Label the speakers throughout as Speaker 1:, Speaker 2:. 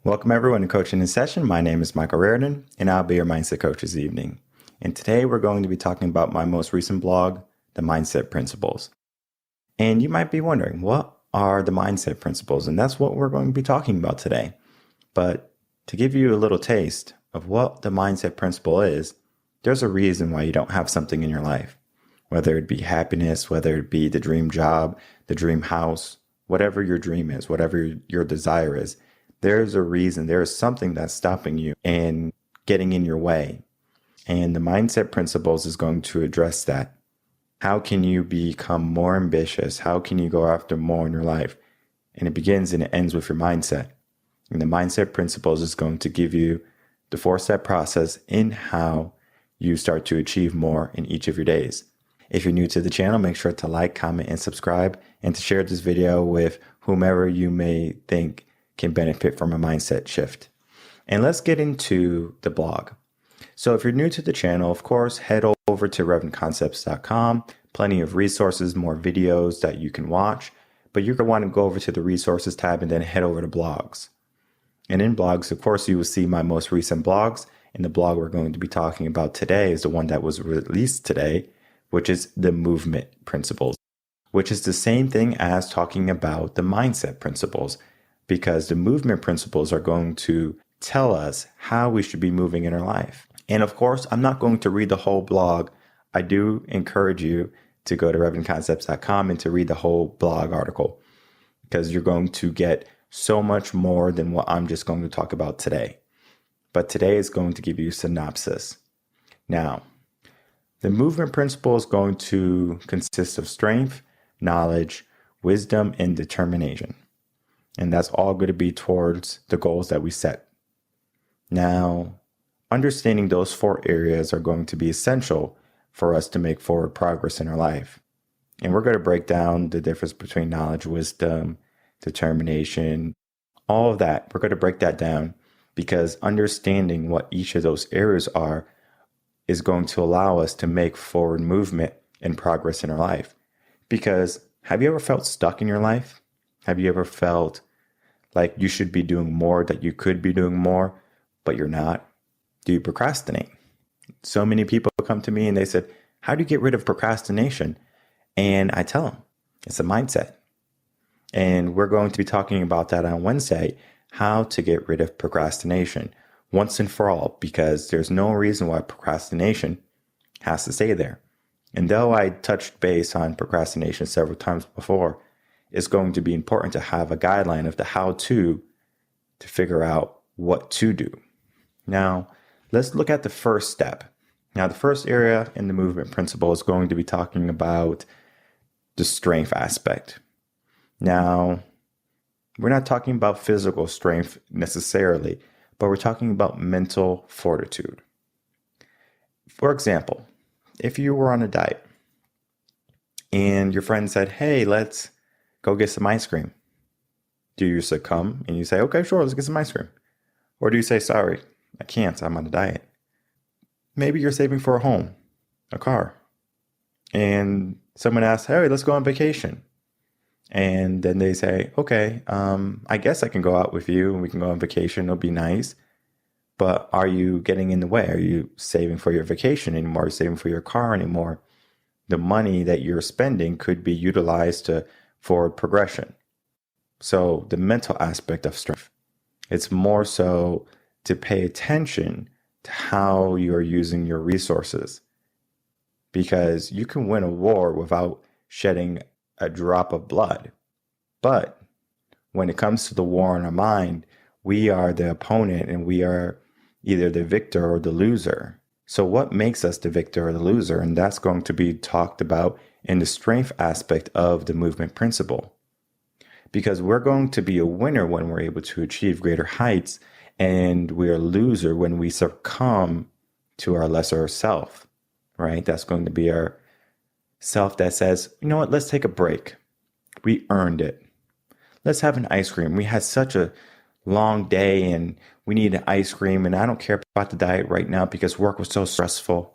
Speaker 1: Welcome everyone to Coaching in Session. My name is Michael Rearden, and I'll be your mindset coach this evening. And today we're going to be talking about my most recent blog, The Mindset Principles. And you might be wondering, what are the mindset principles? And that's what we're going to be talking about today. But to give you a little taste of what the mindset principle is, there's a reason why you don't have something in your life. Whether it be happiness, whether it be the dream job, the dream house, whatever your dream is, whatever your desire is, there's a reason, there is something that's stopping you and getting in your way. And the mindset principles is going to address that. How can you become more ambitious? How can you go after more in your life? And it begins and it ends with your mindset. And the mindset principles is going to give you the 4-step process in how you start to achieve more in each of your days. If you're new to the channel, make sure to like, comment, and subscribe, and to share this video with whomever you may think can benefit from a mindset shift. And let's get into the blog. So if you're new to the channel, of course, head over to revenconcepts.com. Plenty of resources, more videos that you can watch, but you're going to want to go over to the resources tab and then head over to blogs. And in blogs, of course, you will see my most recent blogs. And the blog we're going to be talking about today is the one that was released today, which is the movement principles, which is the same thing as talking about the mindset principles, because the movement principles are going to tell us how we should be moving in our life. And of course, I'm not going to read the whole blog. I do encourage you to go to revenconcepts.com and to read the whole blog article, because you're going to get so much more than what I'm just going to talk about today. But today is going to give you a synopsis. Now, the movement principle is going to consist of strength, knowledge, wisdom, and determination. And that's all going to be towards the goals that we set. Now, understanding those 4 areas are going to be essential for us to make forward progress in our life. And we're going to break down the difference between knowledge, wisdom, determination, all of that. We're going to break that down because understanding what each of those areas are is going to allow us to make forward movement and progress in our life. Because have you ever felt stuck in your life? Have you ever felt like you should be doing more, that you could be doing more, but you're not? Do you procrastinate? So many people come to me and they said, how do you get rid of procrastination? And I tell them, it's a mindset. And we're going to be talking about that on Wednesday, how to get rid of procrastination once and for all, because there's no reason why procrastination has to stay there. And though I touched base on procrastination several times before, it's going to be important to have a guideline of the how to figure out what to do. Now, let's look at the first step. Now, the first area in the movement principle is going to be talking about the strength aspect. Now, we're not talking about physical strength necessarily, but we're talking about mental fortitude. For example, if you were on a diet and your friend said, hey, let's go get some ice cream. Do you succumb and you say, okay, sure, let's get some ice cream? Or do you say, sorry, I can't, I'm on a diet? Maybe you're saving for a home, a car, and someone asks, hey, let's go on vacation. And then they say, okay, I guess I can go out with you and we can go on vacation. It'll be nice. But are you getting in the way? Are you saving for your vacation anymore? Are you saving for your car anymore? The money that you're spending could be utilized to forward progression. So the mental aspect of strength, it's more so to pay attention to how you're using your resources, because you can win a war without shedding a drop of blood. But when it comes to the war in our mind, we are the opponent and we are either the victor or the loser. So what makes us the victor or the loser? And that's going to be talked about in the strength aspect of the movement principle. Because we're going to be a winner when we're able to achieve greater heights, and we're a loser when we succumb to our lesser self, right? That's going to be our self that says, you know what, let's take a break. We earned it. Let's have an ice cream. We had such a long day and we need an ice cream, and I don't care about the diet right now because work was so stressful.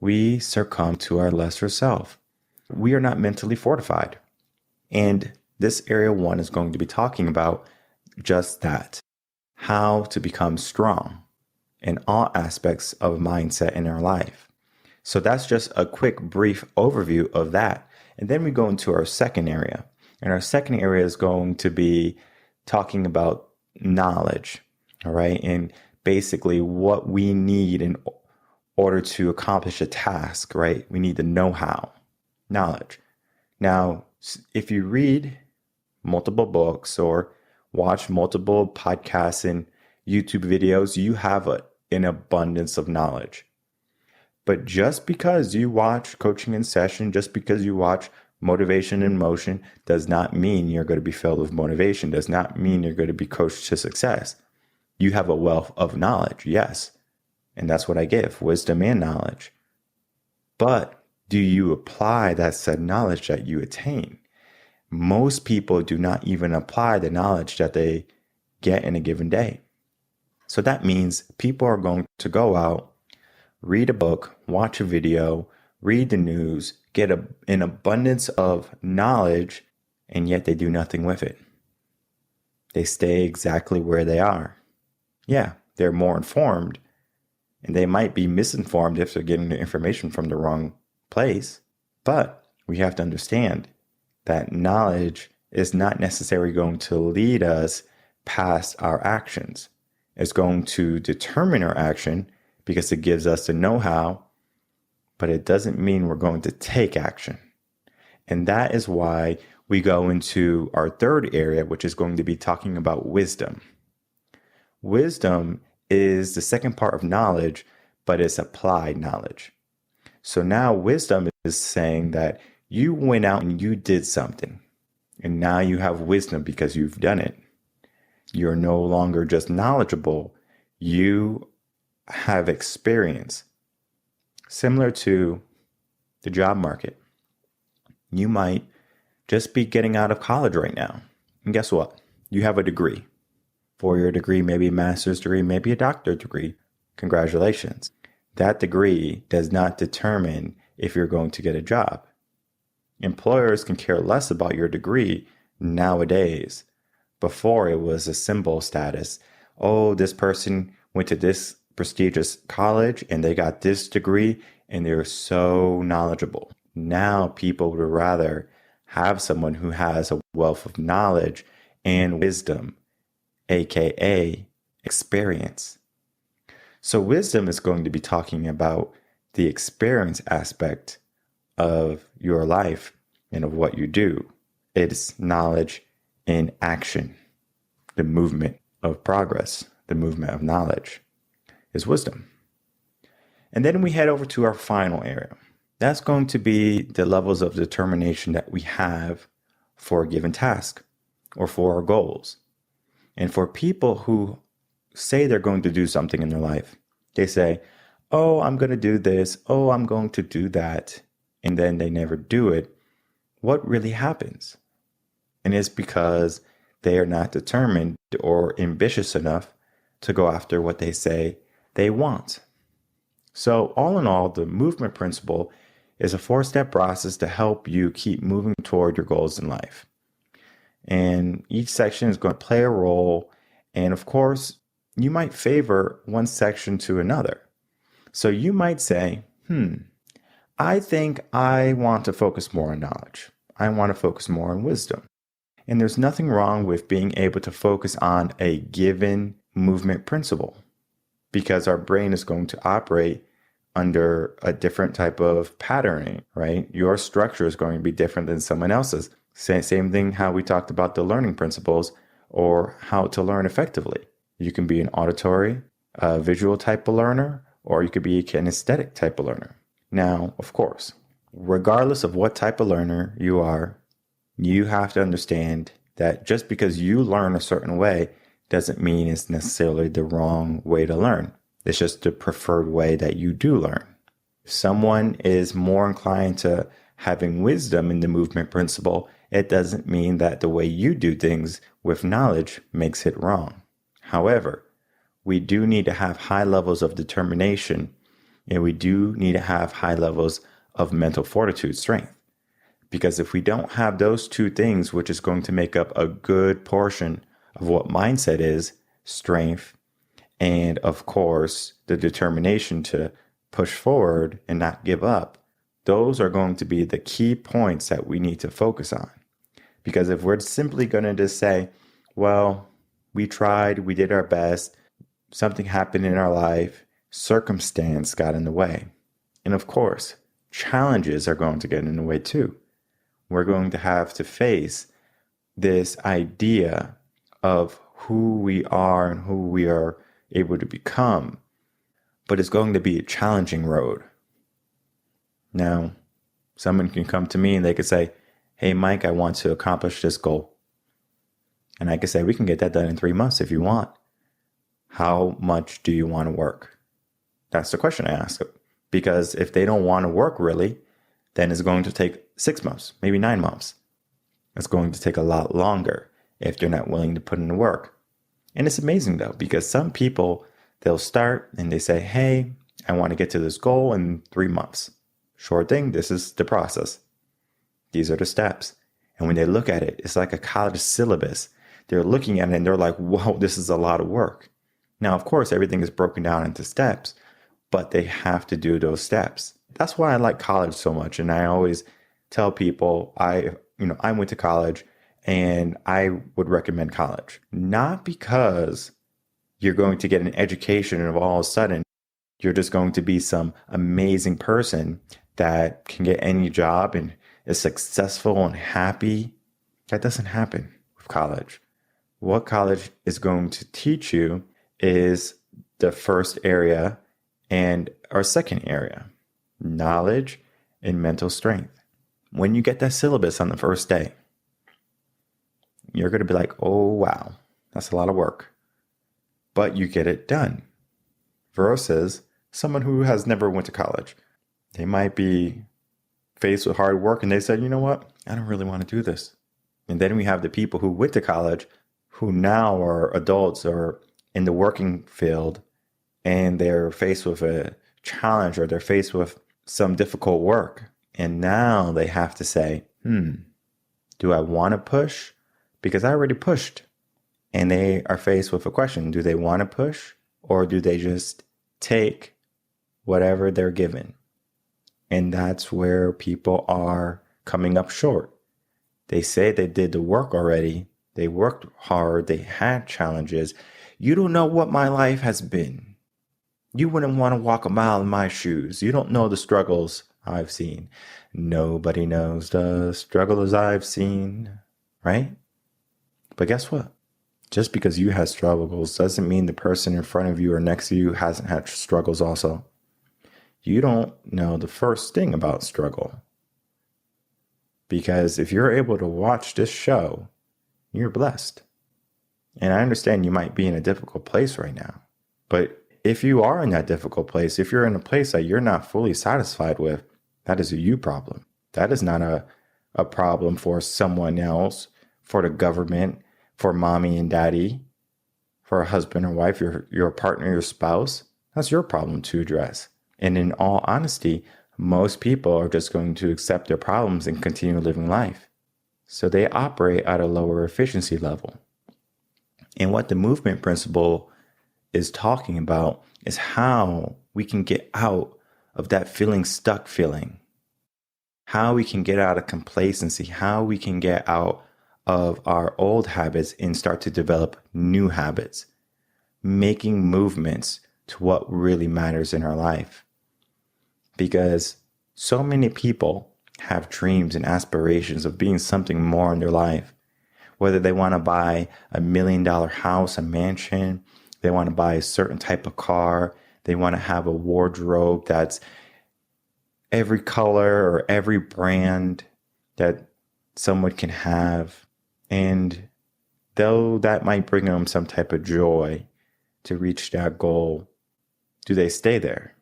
Speaker 1: We succumb to our lesser self. We are not mentally fortified. And this area 1 is going to be talking about just that. how to become strong in all aspects of mindset in our life. So that's just a quick, brief overview of that. And then we go into our second area. And our second area is going to be talking about knowledge, all right? And basically what we need in order to accomplish a task, right? We need the know-how, knowledge. Now, if you read multiple books or watch multiple podcasts and YouTube videos, you have an abundance of knowledge. But just because you watch Coaching in Session, just because you watch Motivation in Motion, does not mean you're going to be filled with motivation, does not mean you're going to be coached to success. You have a wealth of knowledge, yes. And that's what I give, wisdom and knowledge. But do you apply that said knowledge that you attain? Most people do not even apply the knowledge that they get in a given day. So that means people are going to go out, read a book, watch a video, read the news, get an abundance of knowledge, and yet they do nothing with it. They stay exactly where they are. Yeah, they're more informed, and they might be misinformed if they're getting the information from the wrong place. But we have to understand that knowledge is not necessarily going to lead us past our actions. It's going to determine our action because it gives us the know-how, but it doesn't mean we're going to take action. And that is why we go into our third area, which is going to be talking about wisdom. Wisdom is the second part of knowledge, but it's applied knowledge. So now wisdom is saying that you went out and you did something, and now you have wisdom because you've done it. You're no longer just knowledgeable. You have experience. Similar to the job market. You might just be getting out of college right now. And guess what? You have a degree. 4-year degree, maybe a master's degree, maybe a doctorate degree. Congratulations. That degree does not determine if you're going to get a job. Employers can care less about your degree nowadays. Before, it was a symbol status. Oh, this person went to this prestigious college and they got this degree and they're so knowledgeable. Now people would rather have someone who has a wealth of knowledge and wisdom, aka experience. So wisdom is going to be talking about the experience aspect of your life and of what you do. It's knowledge in action. The movement of progress, the movement of knowledge is wisdom. And then we head over to our final area. That's going to be the levels of determination that we have for a given task or for our goals. And for people who say they're going to do something in their life, they say, oh, I'm going to do this. Oh, I'm going to do that. And then they never do it. What really happens? And it's because they are not determined or ambitious enough to go after what they say they want. So all in all, the movement principle is a 4-step process to help you keep moving toward your goals in life. And each section is going to play a role. And of course, you might favor one section to another. So you might say, I think I want to focus more on knowledge. I want to focus more on wisdom. And there's nothing wrong with being able to focus on a given movement principle because our brain is going to operate under a different type of patterning, right? Your structure is going to be different than someone else's. Same thing how we talked about the learning principles or how to learn effectively. You can be an auditory, visual type of learner, or you could be a kinesthetic type of learner. Now, of course, regardless of what type of learner you are, you have to understand that just because you learn a certain way doesn't mean it's necessarily the wrong way to learn. It's just the preferred way that you do learn. If someone is more inclined to having wisdom in the movement principle, it doesn't mean that the way you do things with knowledge makes it wrong. However, we do need to have high levels of determination, and we do need to have high levels of mental fortitude, strength. Because if we don't have those two things, which is going to make up a good portion of what mindset is, strength, and of course, the determination to push forward and not give up. Those are going to be the key points that we need to focus on. Because if we're simply going to just say, well, we tried, we did our best, something happened in our life, circumstance got in the way. And of course, challenges are going to get in the way too. We're going to have to face this idea of who we are and who we are able to become. But it's going to be a challenging road. Now, someone can come to me and they could say, hey, Mike, I want to accomplish this goal. And I could say, we can get that done in 3 months if you want. How much do you want to work? That's the question I ask them. Because if they don't want to work really, then it's going to take 6 months, maybe 9 months. It's going to take a lot longer if you're not willing to put in the work. And it's amazing though, because some people, they'll start and they say, hey, I want to get to this goal in 3 months. Sure thing, this is the process. These are the steps. And when they look at it, it's like a college syllabus. They're looking at it and they're like, whoa, this is a lot of work. Now, of course, everything is broken down into steps, but they have to do those steps. That's why I like college so much. And I always tell people I went to college and I would recommend college. Not because you're going to get an education and all of a sudden you're just going to be some amazing person that can get any job and is successful and happy. That doesn't happen with college. What college is going to teach you is the first area and our second area, knowledge and mental strength. When you get that syllabus on the first day, you're going to be like, oh, wow, that's a lot of work. But you get it done. Versus someone who has never went to college. They might be faced with hard work and they said, you know what? I don't really want to do this. And then we have the people who went to college who now are adults or in the working field and they're faced with a challenge or they're faced with some difficult work. And now they have to say, do I want to push? Because I already pushed. And they are faced with a question. Do they want to push or do they just take whatever they're given? And that's where people are coming up short. They say they did the work already. They worked hard. They had challenges. You don't know what my life has been. You wouldn't want to walk a mile in my shoes. You don't know the struggles I've seen. Nobody knows the struggles I've seen, right? But guess what? Just because you had struggles doesn't mean the person in front of you or next to you hasn't had struggles also. You don't know the first thing about struggle. Because if you're able to watch this show, you're blessed. And I understand you might be in a difficult place right now. But if you are in that difficult place, if you're in a place that you're not fully satisfied with, that is a you problem. That is not a problem for someone else, for the government, for mommy and daddy, for a husband or wife, your partner, your spouse. That's your problem to address. And in all honesty, most people are just going to accept their problems and continue living life. So they operate at a lower efficiency level. And what the movement principle is talking about is how we can get out of that feeling stuck feeling, how we can get out of complacency, how we can get out of our old habits and start to develop new habits, making movements to what really matters in our life. Because so many people have dreams and aspirations of being something more in their life, whether they want to buy $1 million house, a mansion, they want to buy a certain type of car, they want to have a wardrobe that's every color or every brand that someone can have. And though that might bring them some type of joy to reach that goal, do they stay there?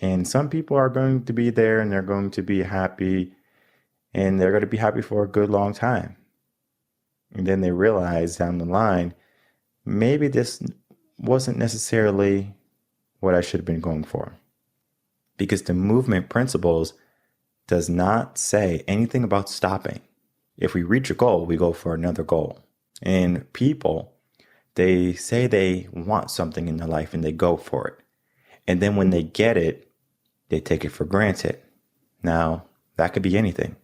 Speaker 1: And some people are going to be there and they're going to be happy and they're going to be happy for a good long time. And then they realize down the line, maybe this wasn't necessarily what I should have been going for. Because the movement principles does not say anything about stopping. If we reach a goal, we go for another goal. And people They say they want something in their life and they go for it. And then when they get it, they take it for granted. Now, that could be anything.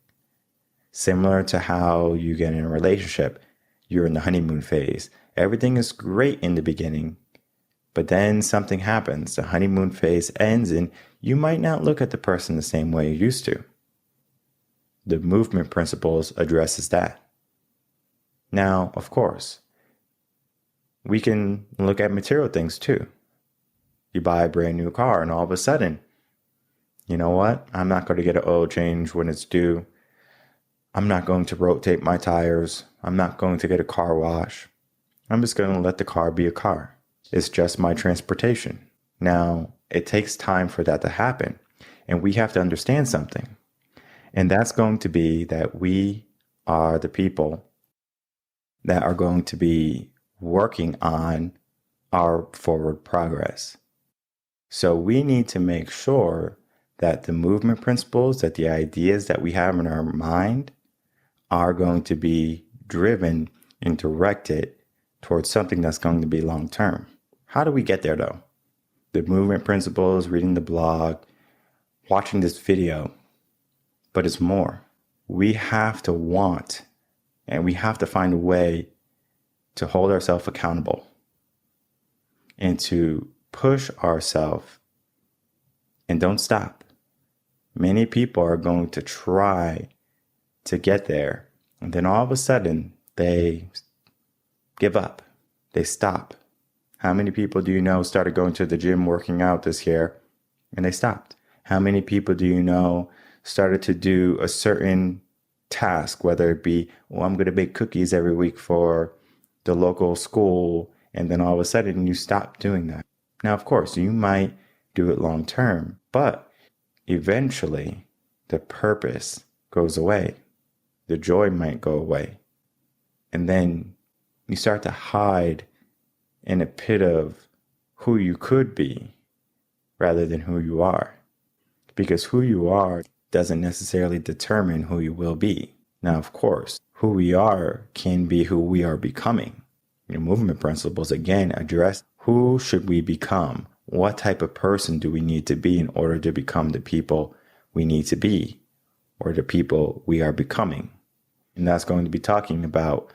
Speaker 1: Similar to how you get in a relationship. You're in the honeymoon phase. Everything is great in the beginning, but then something happens. The honeymoon phase ends and you might not look at the person the same way you used to. The movement principles addresses that. Now, of course, we can look at material things too. You buy a brand new car and all of a sudden, you know what? I'm not going to get an oil change when it's due. I'm not going to rotate my tires. I'm not going to get a car wash. I'm just going to let the car be a car. It's just my transportation. Now, it takes time for that to happen. And we have to understand something. And that's going to be that we are the people that are going to be working on our forward progress. So we need to make sure that the movement principles, that the ideas that we have in our mind are going to be driven and directed towards something that's going to be long term. How do we get there though? The movement principles, reading the blog, watching this video, but it's more. We have to want and we have to find a way to hold ourselves accountable and to push ourselves and don't stop. Many people are going to try to get there, and then all of a sudden they give up. They stop. How many people do you know started going to the gym working out this year and they stopped? How many people do you know started to do a certain task, whether it be, well, I'm going to bake cookies every week for the local school, and then all of a sudden you stop doing that? Now, of course, you might do it long term, but eventually the purpose goes away. The joy might go away. And then you start to hide in a pit of who you could be rather than who you are. Because who you are doesn't necessarily determine who you will be. Now, of course, who we are can be who we are becoming. Movement principles, again, address who should we become? What type of person do we need to be in order to become the people we need to be, or the people we are becoming? And that's going to be talking about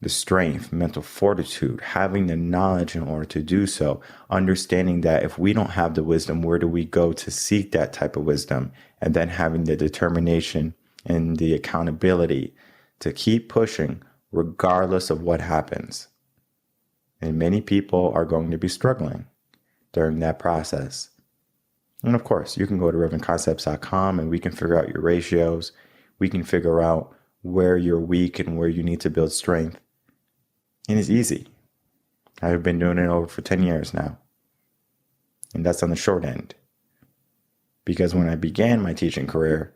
Speaker 1: the strength, mental fortitude, having the knowledge in order to do so, understanding that if we don't have the wisdom, where do we go to seek that type of wisdom? And then having the determination and the accountability to keep pushing regardless of what happens. And many people are going to be struggling during that process. And of course, you can go to revenconcepts.com and we can figure out your ratios. We can figure out where you're weak and where you need to build strength. And it's easy. I've been doing it over for 10 years now. And that's on the short end. Because when I began my teaching career,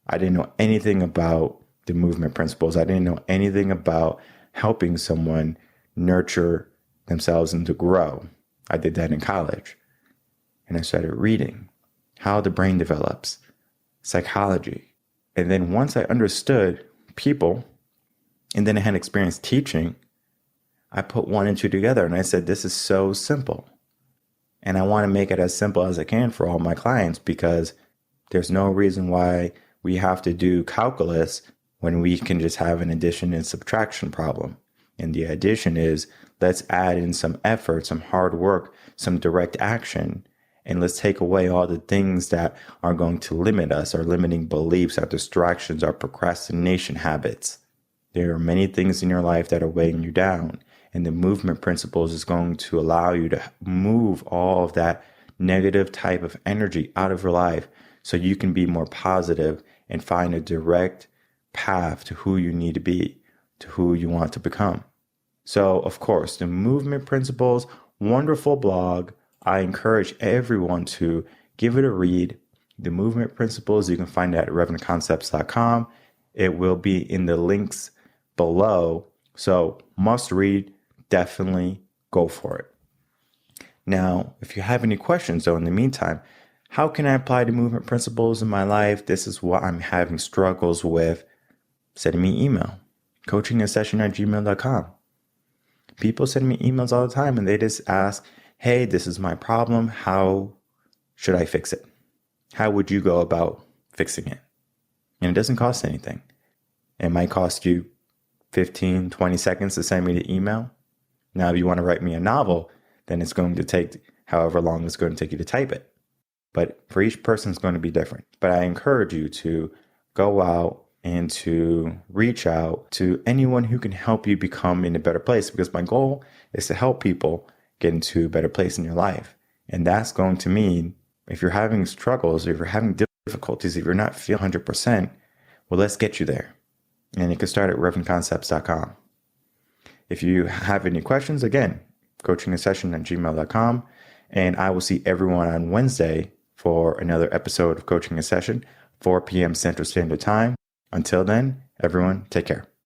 Speaker 1: I didn't know anything about the movement principles. I didn't know anything about helping someone nurture themselves and to grow. I did that in college. And I started reading how the brain develops, psychology. And then once I understood people, and then I had experience teaching, I put one and two together and I said, this is so simple. And I want to make it as simple as I can for all my clients, because there's no reason why we have to do calculus when we can just have an addition and subtraction problem. And the addition is, let's add in some effort, some hard work, some direct action, and let's take away all the things that are going to limit us, our limiting beliefs, our distractions, our procrastination habits. There are many things in your life that are weighing you down, and the movement principles is going to allow you to move all of that negative type of energy out of your life so you can be more positive and find a direct path to who you need to be, to who you want to become. So, of course, the movement principles, wonderful blog. I encourage everyone to give it a read. The movement principles, you can find that at revenconcepts.com. It will be in the links below. So must read, definitely go for it. Now, if you have any questions, though, in the meantime, how can I apply the movement principles in my life? This is what I'm having struggles with. Send me an email, coachingasession@gmail.com. People send me emails all the time and they just ask, hey, this is my problem. How should I fix it? How would you go about fixing it? And it doesn't cost anything. It might cost you 15, 20 seconds to send me the email. Now, if you want to write me a novel, then it's going to take however long it's going to take you to type it. But for each person, it's going to be different. But I encourage you to go out and to reach out to anyone who can help you become in a better place, because my goal is to help people get into a better place in your life. And that's going to mean if you're having struggles, if you're having difficulties, if you're not feeling 100%, well, let's get you there. And you can start at revenconcepts.com. If you have any questions, again, coachingasession@gmail.com. And I will see everyone on Wednesday for another episode of Coaching a Session, 4 p.m. Central Standard Time. Until then, everyone, take care.